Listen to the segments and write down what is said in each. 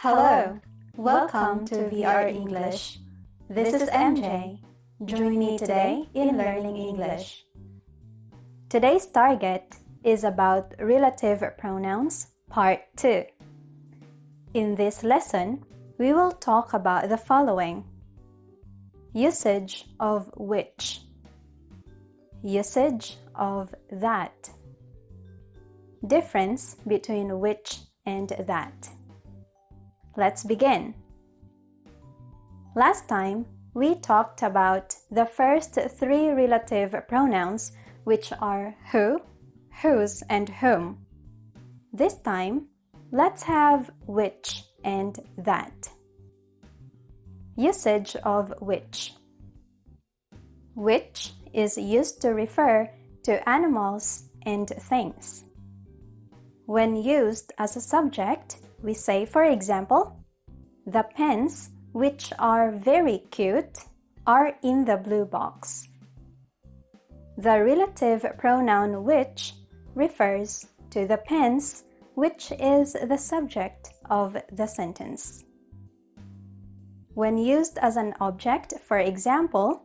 Hello, welcome to VR English. This is MJ. Join me today in learning English. Today's target is about relative pronouns, part 2. In this lesson, we will talk about the following: usage of which, usage of that, difference between which and that. Let's begin. Last time, we talked about the first 3 relative pronouns, which are who, whose, and whom. This time, let's have which and that. Usage of which. Which is used to refer to animals and things. When used as a subject, we say, for example, the pens, which are very cute, are in the blue box. The relative pronoun which refers to the pens, which is the subject of the sentence. When used as an object, for example,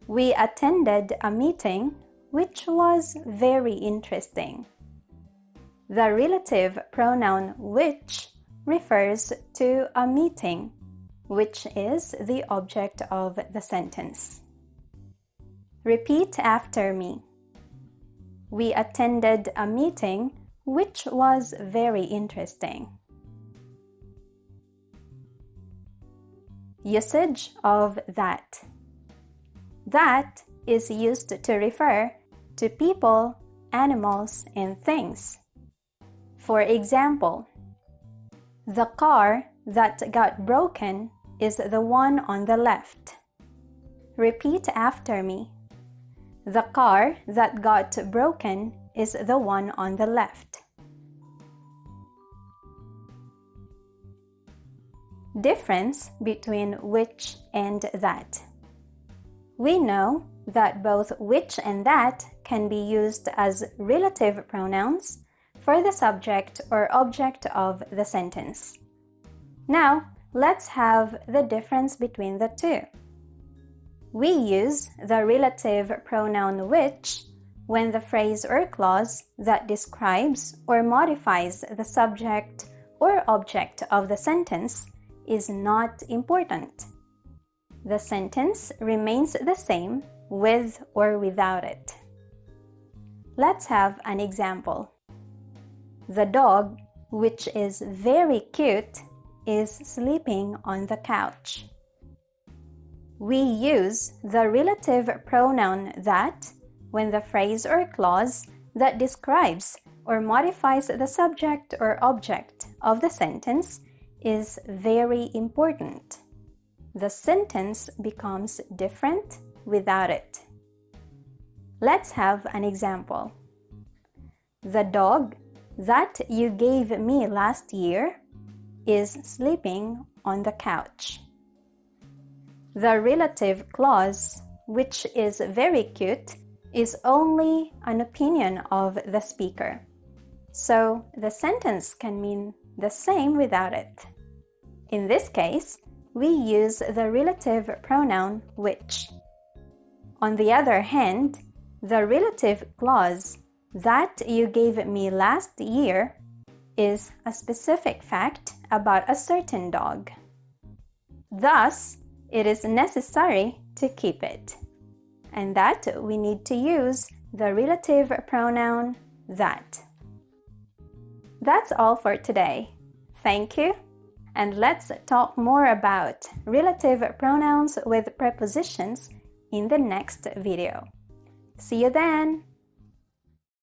we attended a meeting which was very interesting. The relative pronoun which refers to a meeting, which is the object of the sentence. Repeat after me. We attended a meeting which was very interesting. Usage of that. That is used to refer to people, animals, and things. For example, the car that got broken is the one on the left. Repeat after me. The car that got broken is the one on the left. Difference between which and that. We know that both which and that can be used as relative pronouns for the subject or object of the sentence. Now, let's have the difference between the two. We use the relative pronoun which when the phrase or clause that describes or modifies the subject or object of the sentence is not important. The sentence remains the same with or without it. Let's have an example. The dog, which is very cute, is sleeping on the couch. We use the relative pronoun that when the phrase or clause that describes or modifies the subject or object of the sentence is very important. The sentence becomes different without it. Let's have an example. The dog that you gave me last year is sleeping on the couch. The relative clause, which is very cute, is only an opinion of the speaker. So the sentence can mean the same without it. In this case, we use the relative pronoun which. On the other hand, the relative clause that you gave me last year is a specific fact about a certain dog. Thus, it is necessary to keep it, and that we need to use the relative pronoun that. That's all for today. Thank you, and let's talk more about relative pronouns with prepositions in the next video. See you then!